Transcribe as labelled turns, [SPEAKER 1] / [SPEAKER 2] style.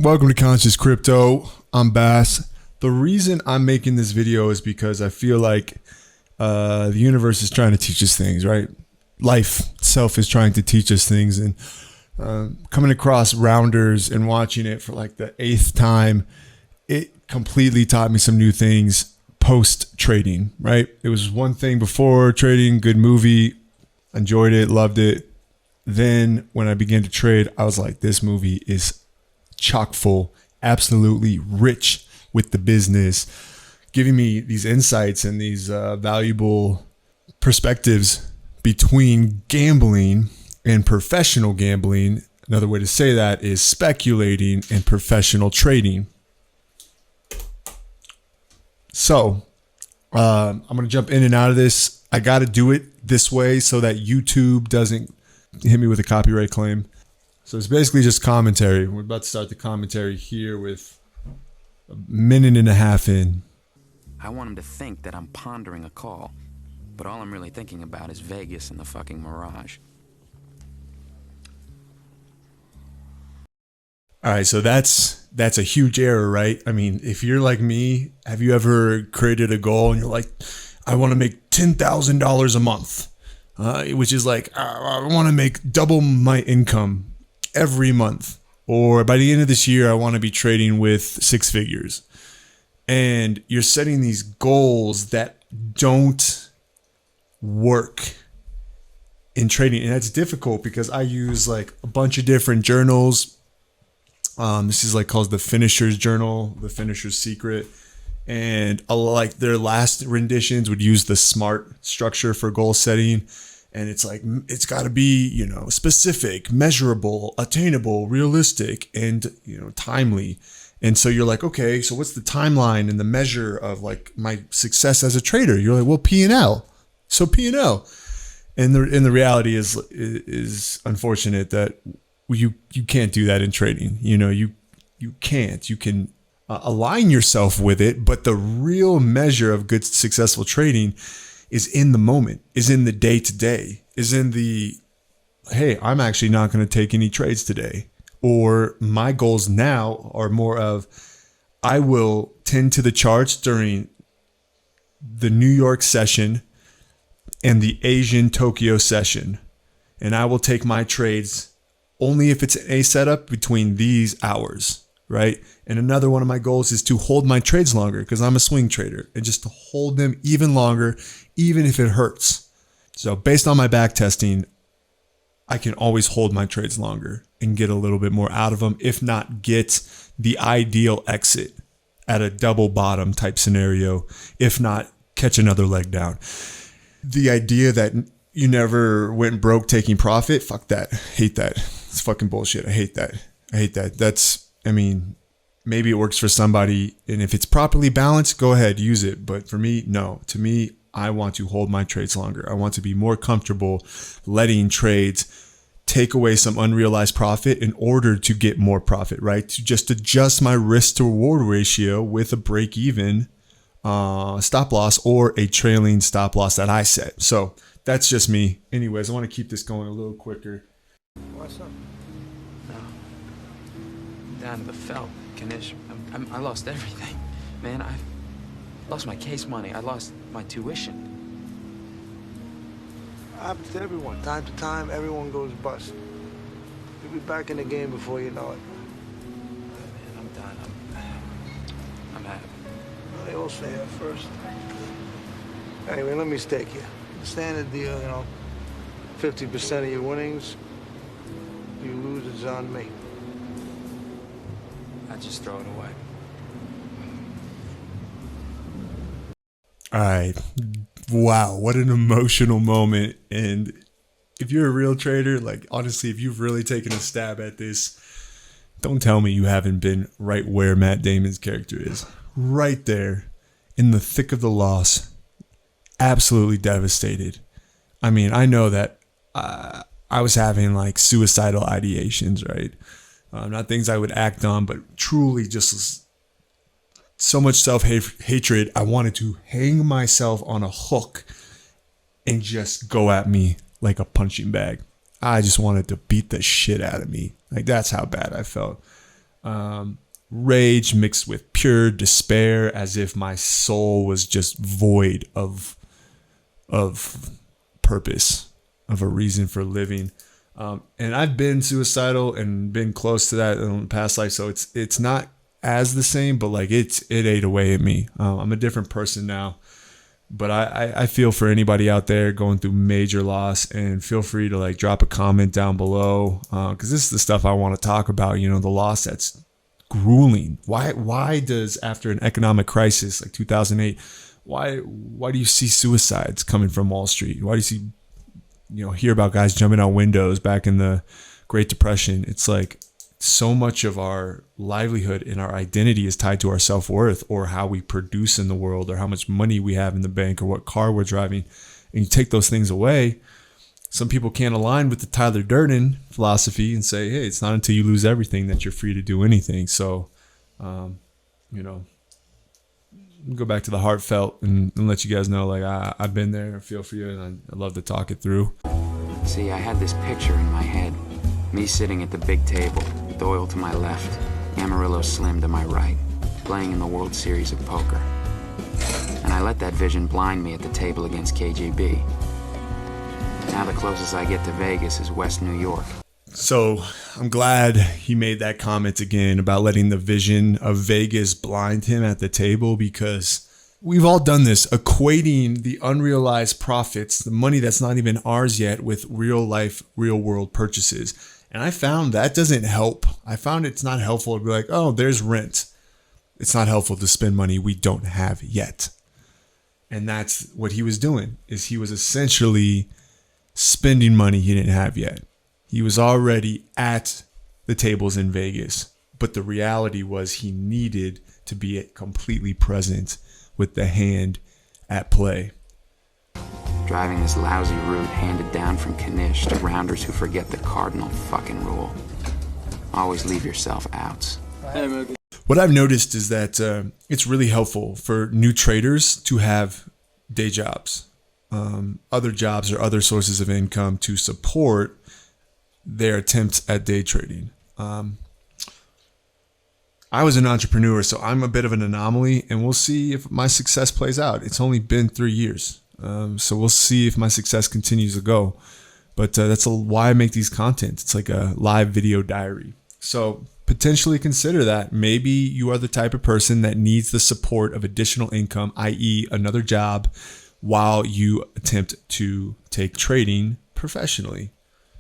[SPEAKER 1] Welcome to Conscious Crypto. I'm Bass. The reason I'm making this video is because I feel like the universe is trying to teach us things, right? Life itself is trying to teach us things, and coming across Rounders and watching it for like the 8th time, it completely taught me some new things post trading, right? It was one thing before trading, good movie, enjoyed it, loved it. Then when I began to trade, I was like, this movie is chock full, absolutely rich with the business, giving me these insights and these valuable perspectives between gambling and professional gambling. Another way to say that is speculating and professional trading. So I'm going to jump in and out of this. I got to do it this way so that YouTube doesn't hit me with a copyright claim. So it's basically just commentary. We're about to start the commentary here with a minute and a half in.
[SPEAKER 2] I want him to think that I'm pondering a call, but all I'm really thinking about is Vegas and the fucking Mirage.
[SPEAKER 1] All right, so that's a huge error, right? I mean, if you're like me, have you ever created a goal and you're like, I want to make $10,000 a month, which is like, I want to make double my income every month, or by the end of this year, I want to be trading with 6 figures. And you're setting these goals that don't work in trading. And that's difficult because I use like a bunch of different journals. This is like called the Finisher's Journal, the Finisher's Secret. And like their last renditions would use the SMART structure for goal setting. And it's like, it's got to be, specific, measurable, attainable, realistic, and, timely. And so you're like, okay, so what's the timeline and the measure of like my success as a trader? You're like, well, P&L. So P&L. And the reality is unfortunate that you can't do that in trading. You can't. You can align yourself with it, but the real measure of good, successful trading is in the moment, is in the day to day, is in the, hey, I'm actually not going to take any trades today. Or my goals now are more of, I will tend to the charts during the New York session and the Asian Tokyo session. And I will take my trades only if it's a setup between these hours, right? And another one of my goals is to hold my trades longer because I'm a swing trader, and just to hold them even longer, even if it hurts. So based on my back testing, I can always hold my trades longer and get a little bit more out of them, if not get the ideal exit at a double bottom type scenario, if not catch another leg down. The idea that you never went broke taking profit, fuck that. Hate that. It's fucking bullshit. I hate that. Maybe it works for somebody, and if it's properly balanced, go ahead, use it. But for me, no. To me, I want to hold my trades longer. I want to be more comfortable letting trades take away some unrealized profit in order to get more profit, right? To just adjust my risk to reward ratio with a break even stop loss or a trailing stop loss that I set. So that's just me. Anyways, I want to keep this going a little quicker.
[SPEAKER 2] What's up? No. Down to the felt. Kanish, I lost everything. Man, I lost my case money. I lost my tuition.
[SPEAKER 3] Happens to everyone. Time to time, everyone goes bust. You'll be back in the game before you know it.
[SPEAKER 2] Man, I'm done. I'm out.
[SPEAKER 3] Well, they all say that first. Anyway, let me stake you. Standard deal, 50% of your winnings. You lose, it's on me.
[SPEAKER 2] I just throw it away.
[SPEAKER 1] All right. Wow. What an emotional moment. And if you're a real trader, like honestly, if you've really taken a stab at this, don't tell me you haven't been right where Matt Damon's character is. Right there in the thick of the loss. Absolutely devastated. I mean, I know that I was having like suicidal ideations, right? Not things I would act on, but truly just so much self-hatred. I wanted to hang myself on a hook and just go at me like a punching bag. I just wanted to beat the shit out of me. Like, that's how bad I felt. rage mixed with pure despair, as if my soul was just void of purpose, of a reason for living. And I've been suicidal and been close to that in the past life, so it's not as the same, but like it ate away at me. I'm a different person now, but I feel for anybody out there going through major loss, and feel free to like drop a comment down below, because this is the stuff I want to talk about. You know, the loss that's grueling. Why does, after an economic crisis like 2008, why do you see suicides coming from Wall Street? Why do you see, hear about guys jumping out windows back in the Great Depression? It's like so much of our livelihood and our identity is tied to our self-worth, or how we produce in the world, or how much money we have in the bank, or what car we're driving. And you take those things away. Some people can't align with the Tyler Durden philosophy and say, hey, it's not until you lose everything that you're free to do anything. So, go back to the heartfelt and let you guys know, like, I've been there, I feel for you, and I love to talk it through.
[SPEAKER 2] See, I had this picture in my head. Me sitting at the big table, Doyle to my left, Amarillo Slim to my right, playing in the World Series of Poker. And I let that vision blind me at the table against KGB. Now the closest I get to Vegas is West New York.
[SPEAKER 1] So I'm glad he made that comment again about letting the vision of Vegas blind him at the table, because we've all done this, equating the unrealized profits, the money that's not even ours yet, with real life, real world purchases. And I found that doesn't help. I found it's not helpful to be like, oh, there's rent. It's not helpful to spend money we don't have yet. And that's what he was doing, is he was essentially spending money he didn't have yet. He was already at the tables in Vegas, but the reality was he needed to be completely present with the hand at play.
[SPEAKER 2] Driving this lousy route handed down from Kanish to rounders who forget the cardinal fucking rule. Always leave yourself outs.
[SPEAKER 1] What I've noticed is that it's really helpful for new traders to have day jobs, other jobs or other sources of income to support their attempts at day trading. I was an entrepreneur, so I'm a bit of an anomaly, and we'll see if my success plays out. It's only been 3 years. So we'll see if my success continues to go. But that's why I make these content. It's like a live video diary. So potentially consider that. Maybe you are the type of person that needs the support of additional income, i.e. another job, while you attempt to take trading professionally.